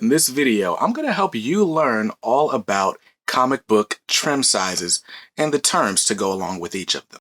In this video, I'm going to help you learn all about comic book trim sizes and the terms to go along with each of them.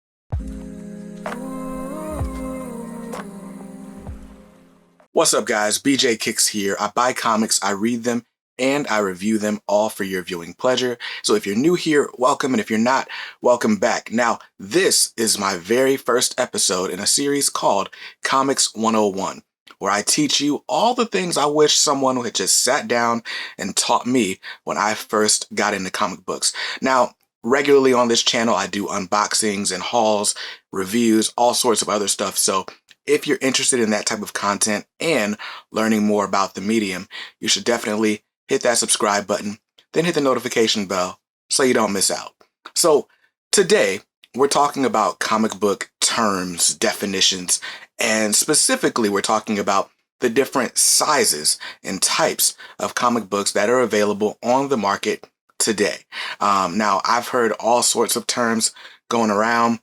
What's up guys, BJ Kicks here. I buy comics, I read them, and I review them all for your viewing pleasure. So if you're new here, welcome, and if you're not, welcome back. Now, this is my very first episode in a series called Comics 101. Where I teach you all the things I wish someone had just sat down and taught me when I first got into comic books. Now, regularly on this channel, I do unboxings and hauls, reviews, all sorts of other stuff. So if you're interested in that type of content and learning more about the medium, you should definitely hit that subscribe button, then hit the notification bell so you don't miss out. So today, we're talking about comic book terms, definitions, and specifically we're talking about the different sizes and types of comic books that are available on the market today. Now, I've heard all sorts of terms going around.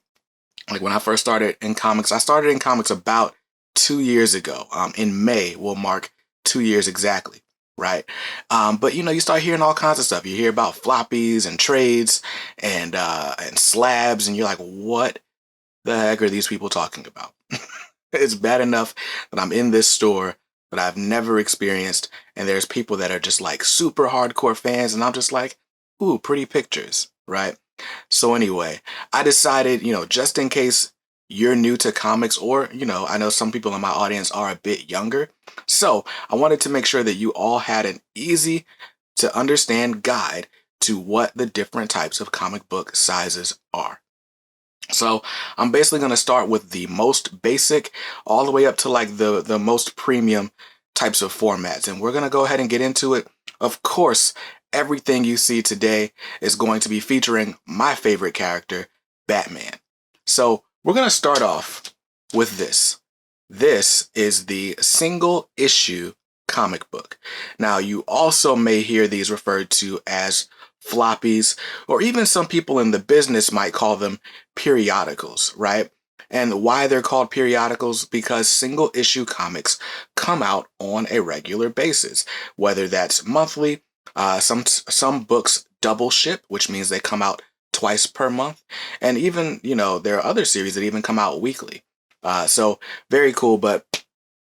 Like when I first started in comics, I started in comics about 2 years ago. In May will mark 2 years exactly. Right. But you start hearing all kinds of stuff. You hear about floppies and trades and slabs, and you're like, what the heck are these people talking about? It's bad enough that I'm in this store that I've never experienced, and there's people that are just like super hardcore fans, and I'm just like, ooh, pretty pictures, right? So anyway, I decided, just in case you're new to comics, or, I know some people in my audience are a bit younger. So I wanted to make sure that you all had an easy to understand guide to what the different types of comic book sizes are. So I'm basically going to start with the most basic all the way up to like the most premium types of formats. And we're going to go ahead and get into it. Of course, everything you see today is going to be featuring my favorite character, Batman. So we're going to start off with this. This is the single issue comic book. Now, you also may hear these referred to as floppies, or even some people in the business might call them periodicals, right? And why they're called periodicals? Because single issue comics come out on a regular basis, whether that's monthly. Some books double ship, which means they come out twice per month. And even, there are other series that even come out weekly. So very cool. But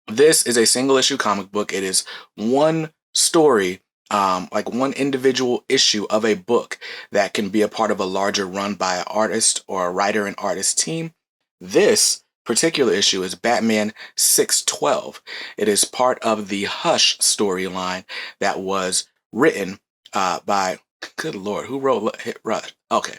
this is a single issue comic book. It is one story, like one individual issue of a book that can be a part of a larger run by an artist or a writer and artist team. This particular issue is Batman 612. It is part of the Hush storyline that was written by, good Lord, who wrote Rush? Okay,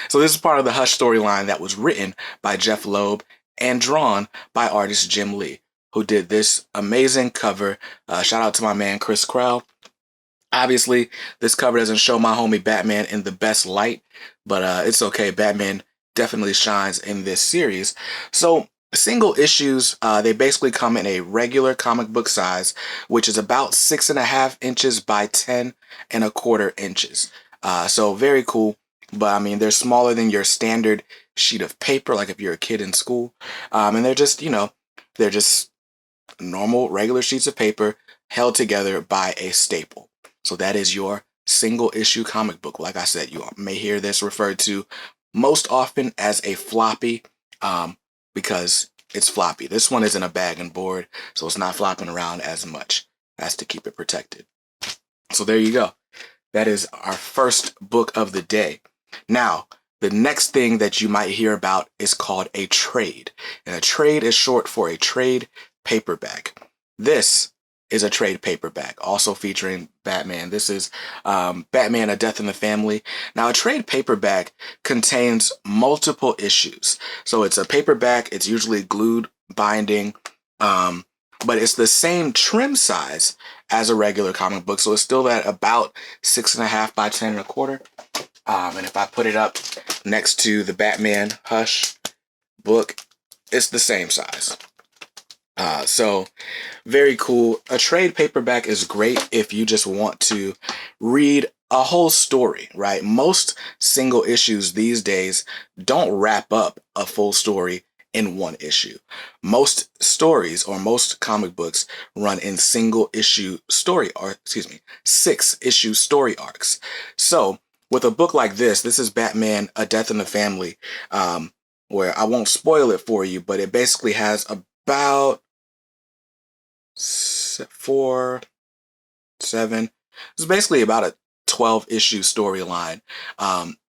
so this is part of the Hush storyline that was written by Jeff Loeb and drawn by artist Jim Lee, who did this amazing cover. Shout out to my man, Chris Krell. Obviously, this cover doesn't show my homie Batman in the best light, but it's okay. Batman definitely shines in this series. So single issues, they basically come in a regular comic book size, which is about 6.5 inches by 10.25 inches. So very cool. But I mean, they're smaller than your standard sheet of paper, like if you're a kid in school. And they're just, they're just normal, regular sheets of paper held together by a staple. So that is your single issue comic book. Like I said, you may hear this referred to most often as a floppy because it's floppy. This one isn't a bag and board, so it's not flopping around as much as to keep it protected. So there you go. That is our first book of the day. Now, the next thing that you might hear about is called a trade. And a trade is short for a trade paperback. This is a trade paperback, also featuring Batman. This is Batman, A Death in the Family. Now, a trade paperback contains multiple issues. So it's a paperback. It's usually glued binding, but it's the same trim size as a regular comic book. So it's still at about 6.5 by 10.25. And if I put it up next to the Batman Hush book, it's the same size. So very cool. A trade paperback is great if you just want to read a whole story, right? Most single issues these days don't wrap up a full story in one issue. Most stories or most comic books run in single issue story, or excuse me, 6-issue story arcs. So with a book like this is Batman: A Death in the Family, where I won't spoil it for you, but it basically has about 4, 7. It's basically about a 12-issue storyline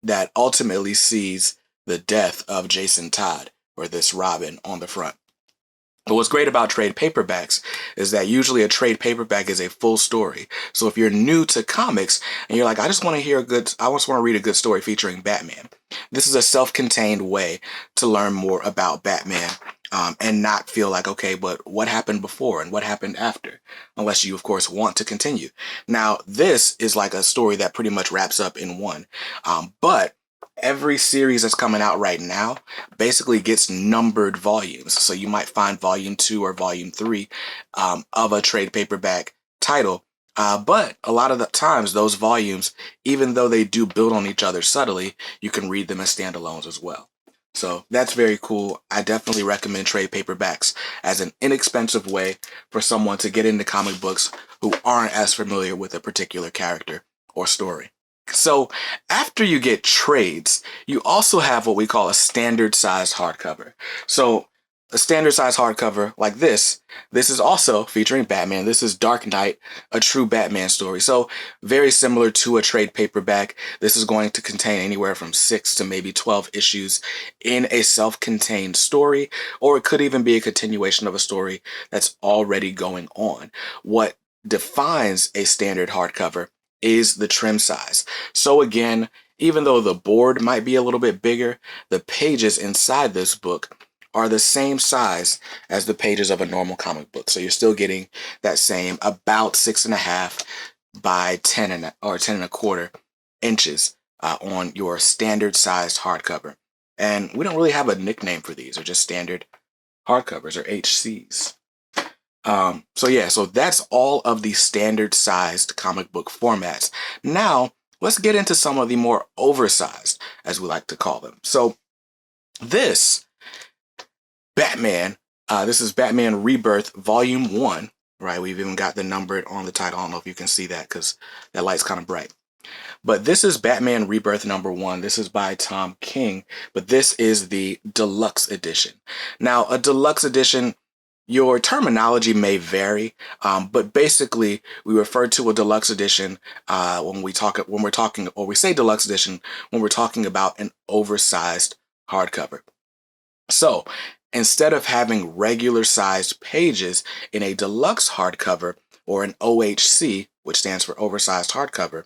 that ultimately sees the death of Jason Todd, or this Robin, on the front. But what's great about trade paperbacks is that usually a trade paperback is a full story. So if you're new to comics and you're like, I just want to read a good story featuring Batman, this is a self-contained way to learn more about Batman and not feel like, okay, but what happened before and what happened after? Unless you, of course, want to continue. Now, this is like a story that pretty much wraps up in one. But every series that's coming out right now basically gets numbered volumes. So you might find volume 2 or volume 3 of a trade paperback title. But a lot of the times those volumes, even though they do build on each other subtly, you can read them as standalones as well. So that's very cool. I definitely recommend trade paperbacks as an inexpensive way for someone to get into comic books who aren't as familiar with a particular character or story. So after you get trades, you also have what we call a standard size hardcover. So a standard size hardcover like this is also featuring Batman. This is Dark Knight, a true Batman story. So very similar to a trade paperback. This is going to contain anywhere from 6 to maybe 12 issues in a self-contained story, or it could even be a continuation of a story that's already going on. What defines a standard hardcover is the trim size. So again, even though the board might be a little bit bigger, the pages inside this book are the same size as the pages of a normal comic book. So you're still getting that same about 6.5 by 10 or 10.25 inches on your standard sized hardcover. And we don't really have a nickname for these. They're just standard hardcovers, or HCs. So that's all of the standard sized comic book formats. Now let's get into some of the more oversized, as we like to call them. So this Batman, this is Batman Rebirth Volume 1, right? We've even got the numbered on the title. I don't know if you can see that because that light's kind of bright. But this is Batman Rebirth #1. This is by Tom King, but this is the deluxe edition. Now, a deluxe edition, your terminology may vary, but basically we refer to a deluxe edition when we say deluxe edition when we're talking about an oversized hardcover. So instead of having regular sized pages in a deluxe hardcover, or an OHC, which stands for oversized hardcover,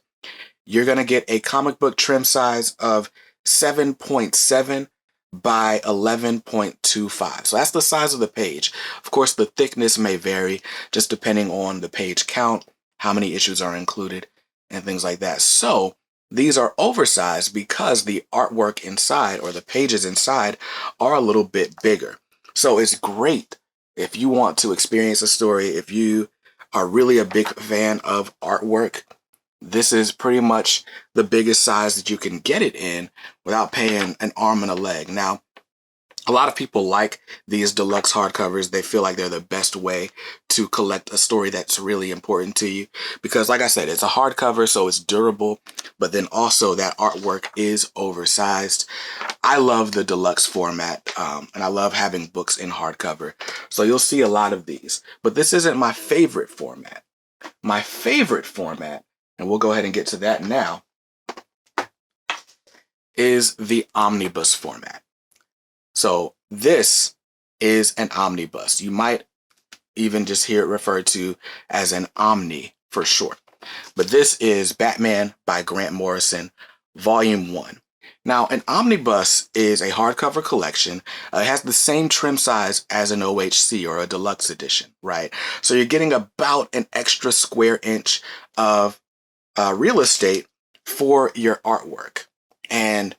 you're going to get a comic book trim size of 7.7 by 11.25. So that's the size of the page. Of course, the thickness may vary just depending on the page count, how many issues are included, and things like that. So these are oversized because the artwork inside, or the pages inside, are a little bit bigger. So it's great if you want to experience a story, if you are really a big fan of artwork. This is pretty much the biggest size that you can get it in without paying an arm and a leg. Now, a lot of people like these deluxe hardcovers. They feel like they're the best way to collect a story that's really important to you. Because like I said, it's a hardcover, so it's durable, but then also that artwork is oversized. I love the deluxe format, and I love having books in hardcover. So you'll see a lot of these, but this isn't my favorite format. My favorite format, and we'll go ahead and get to that now, is the omnibus format. So this is an omnibus. You might even just hear it referred to as an Omni for short. But this is Batman by Grant Morrison, Volume 1. Now, an omnibus is a hardcover collection. It has the same trim size as an OHC, or a deluxe edition, right? So you're getting about an extra square inch of real estate for your artwork. And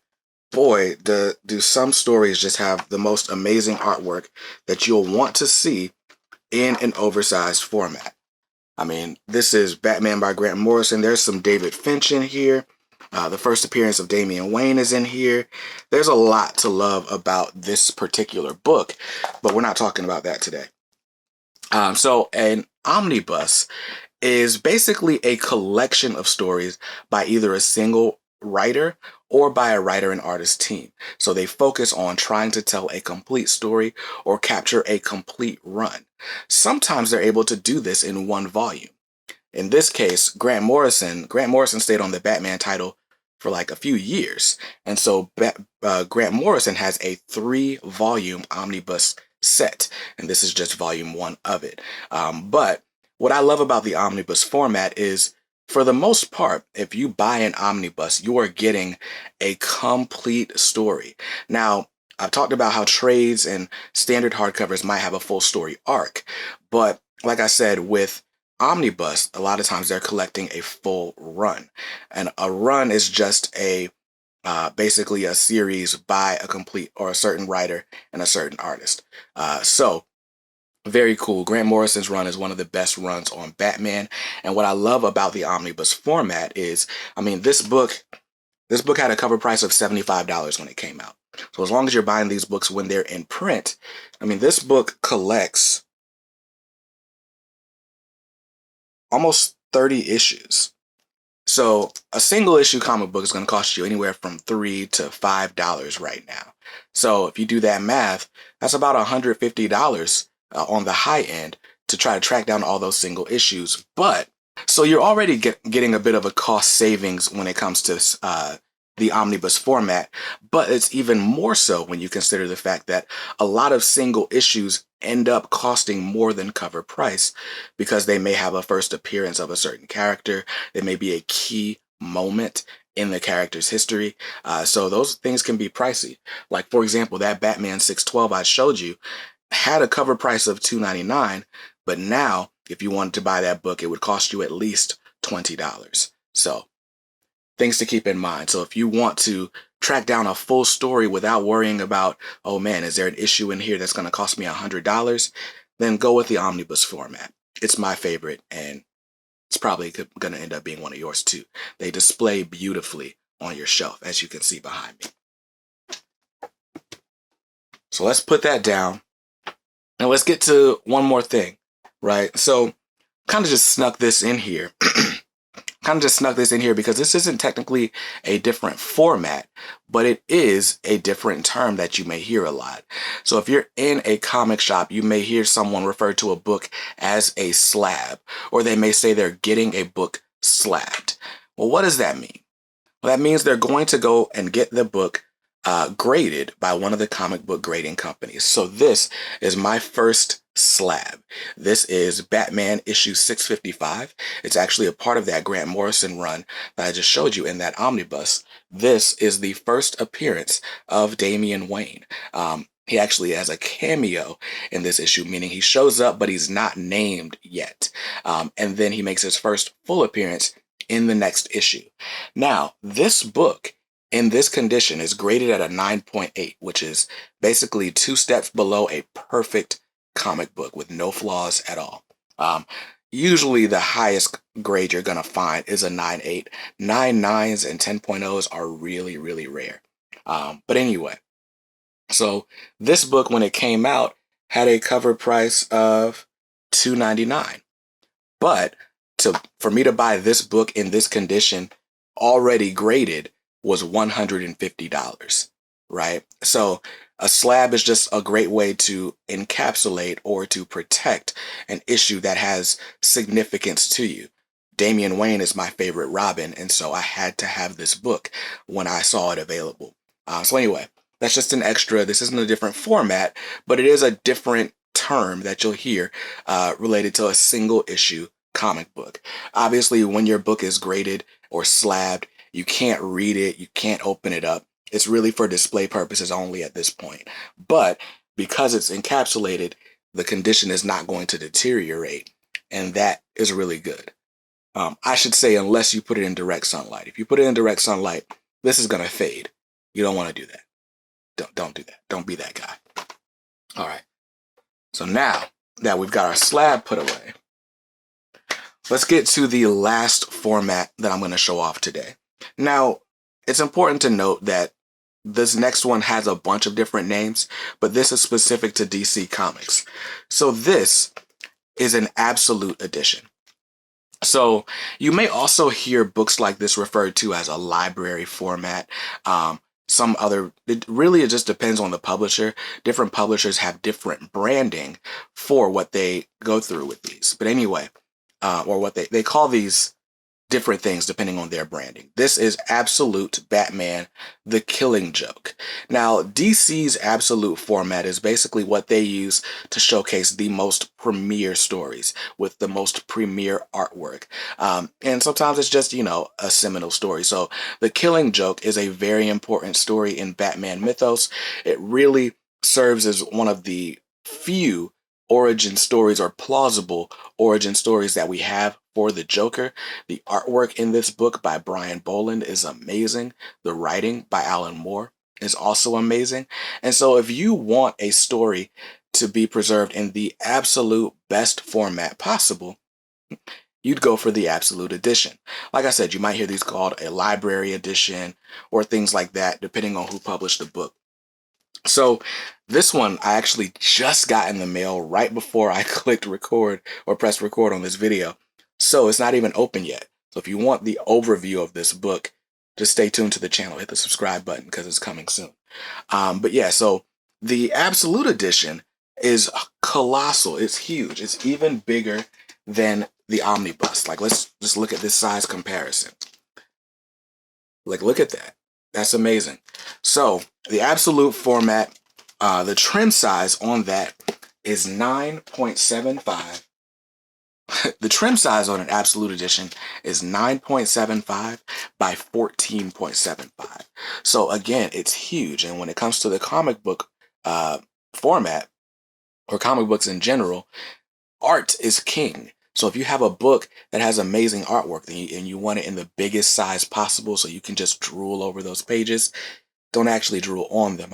boy, do some stories just have the most amazing artwork that you'll want to see in an oversized format. I mean, this is Batman by Grant Morrison. There's some David Finch in here. The first appearance of Damian Wayne is in here. There's a lot to love about this particular book, but we're not talking about that today. So an omnibus is basically a collection of stories by either a single writer or by a writer and artist team. So they focus on trying to tell a complete story or capture a complete run. Sometimes they're able to do this in one volume. In this case, Grant Morrison stayed on the Batman title for like a few years. And so Grant Morrison has a 3-volume omnibus set, and this is just volume 1 of it. But what I love about the omnibus format is, for the most part, if you buy an omnibus, you are getting a complete story. Now, I've talked about how trades and standard hardcovers might have a full story arc, but like I said, with omnibus, a lot of times they're collecting a full run, and a run is just a basically a series by a complete or a certain writer and a certain artist. So very cool. Grant Morrison's run is one of the best runs on Batman, and what I love about the omnibus format is, I mean, this book had a cover price of $75 when it came out. So as long as you're buying these books when they're in print, I mean, this book collects almost 30 issues. So a single issue comic book is going to cost you anywhere from $3 to $5 right now. So if you do that math, that's about $150 on the high end to try to track down all those single issues. But so you're already getting a bit of a cost savings when it comes to the omnibus format, but it's even more so when you consider the fact that a lot of single issues end up costing more than cover price because they may have a first appearance of a certain character. There may be a key moment in the character's history. So those things can be pricey. Like, for example, that Batman 612 I showed you had a cover price of $2.99, but now if you wanted to buy that book, it would cost you at least $20. So things to keep in mind. So if you want to track down a full story without worrying about, oh man, is there an issue in here that's going to cost me $100? Then go with the omnibus format. It's my favorite, and it's probably going to end up being one of yours too. They display beautifully on your shelf, as you can see behind me. So let's put that down. Now let's get to one more thing, right? So kind of just snuck this in here. Because this isn't technically a different format, but it is a different term that you may hear a lot. So if you're in a comic shop, you may hear someone refer to a book as a slab, or they may say they're getting a book slabbed. Well, what does that mean? Well, that means they're going to go and get the book graded by one of the comic book grading companies. So this is my first slab. This is Batman issue 655. It's actually a part of that Grant Morrison run that I just showed you in that omnibus. This is the first appearance of Damian Wayne. He actually has a cameo in this issue, meaning he shows up, but he's not named yet. And then he makes his first full appearance in the next issue. Now, this book in this condition is graded at a 9.8, which is basically 2 steps below a perfect comic book with no flaws at all. Usually the highest grade you're going to find is a 9.8. 9.9s and 10.0s are really, really rare. But anyway, so this book, when it came out, had a cover price of $2.99. But for me to buy this book in this condition, already graded, was $150, right? So a slab is just a great way to encapsulate or to protect an issue that has significance to you. Damian Wayne is my favorite Robin, and so I had to have this book when I saw it available. So anyway, that's just an extra. This isn't a different format, but it is a different term that you'll hear related to a single issue comic book. Obviously, when your book is graded or slabbed, you can't read it, you can't open it up. It's really for display purposes only at this point. But because it's encapsulated, the condition is not going to deteriorate, and that is really good. I should say, unless you put it in direct sunlight. If you put it in direct sunlight, this is going to fade. You don't want to do that. Don't do that. Don't be that guy. All right. So now that we've got our slab put away, let's get to the last format that I'm going to show off today. Now, it's important to note that this next one has a bunch of different names, but this is specific to DC Comics. So this is an absolute edition. So you may also hear books like this referred to as a library format. It just depends on the publisher. Different publishers have different branding for what they go through with these. But anyway, or what they call these different things depending on their branding. This is Absolute Batman, The Killing Joke. Now, DC's Absolute format is basically what they use to showcase the most premier stories with the most premier artwork. And sometimes it's just, a seminal story. So The Killing Joke is a very important story in Batman mythos. It really serves as one of the few origin stories or plausible origin stories that we have for the Joker. The artwork in this book by Brian Boland is amazing. The writing by Alan Moore is also amazing. And so if you want a story to be preserved in the absolute best format possible, you'd go for the Absolute Edition. Like I said, you might hear these called a library edition or things like that, depending on who published the book. So this one I actually just got in the mail right before I clicked record or pressed record on this video. So it's not even open yet. So if you want the overview of this book, just stay tuned to the channel. Hit the subscribe button because it's coming soon. But yeah, so the Absolute Edition is colossal. It's huge. It's even bigger than the Omnibus. Like, let's just look at this size comparison. Like, look at that. That's amazing. So the Absolute format, the trim size on that is 9.75. The trim size on an Absolute Edition is 9.75 by 14.75. So again, it's huge. And when it comes to the comic book format, or comic books in general, art is king. So if you have a book that has amazing artwork and you want it in the biggest size possible so you can just drool over those pages, don't actually drool on them,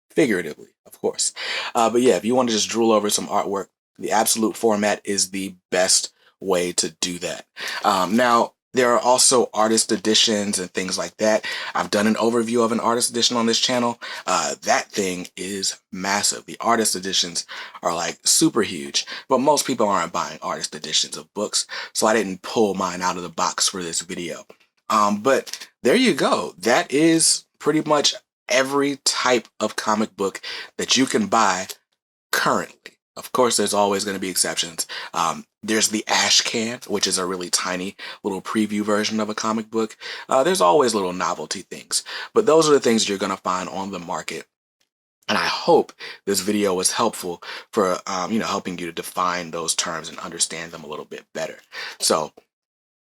figuratively, of course. But yeah, if you want to just drool over some artwork, the Absolute format is the best way to do that. Now, there are also artist editions and things like that. I've done an overview of an artist edition on this channel. That thing is massive. The artist editions are like super huge, but most people aren't buying artist editions of books, so I didn't pull mine out of the box for this video. But there you go. That is pretty much every type of comic book that you can buy currently. Of course, there's always going to be exceptions. There's the Ash Can, which is a really tiny little preview version of a comic book. There's always little novelty things, but those are the things you're going to find on the market. And I hope this video was helpful for, helping you to define those terms and understand them a little bit better. So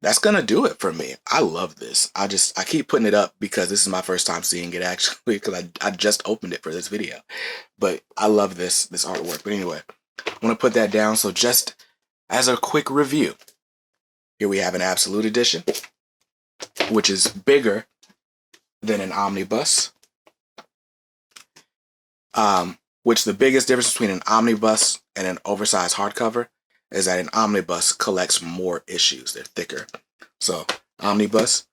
that's going to do it for me. I love this. I keep putting it up because this is my first time seeing it actually, because I just opened it for this video. But I love this artwork. But anyway, I want to put that down. So just as a quick review, here we have an Absolute Edition, which is bigger than an Omnibus. Which the biggest difference between an Omnibus and an oversized hardcover is that an Omnibus collects more issues. They're thicker. So Omnibus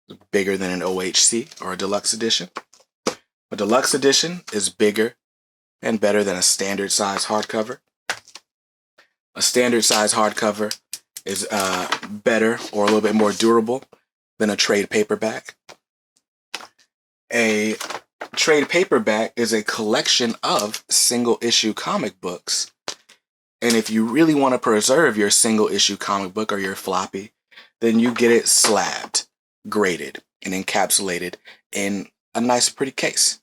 is bigger than an OHC or a deluxe edition. A deluxe edition is bigger and better than a standard size hardcover. A standard size hardcover is better or a little bit more durable than a trade paperback. A trade paperback is a collection of single issue comic books. And if you really want to preserve your single issue comic book or your floppy, then you get it slabbed, graded, and encapsulated in a nice pretty case.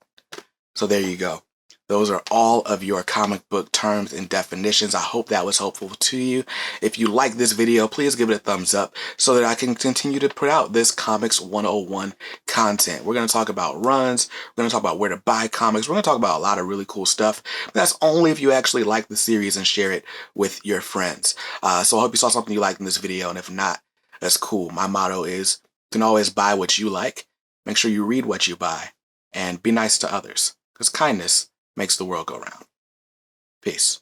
So there you go. Those are all of your comic book terms and definitions. I hope that was helpful to you. If you like this video, please give it a thumbs up so that I can continue to put out this Comics 101 content. We're going to talk about runs. We're going to talk about where to buy comics. We're going to talk about a lot of really cool stuff. But that's only if you actually like the series and share it with your friends. So I hope you saw something you liked in this video. And if not, that's cool. My motto is, you can always buy what you like. Make sure you read what you buy and be nice to others, because kindness makes the world go round. Peace.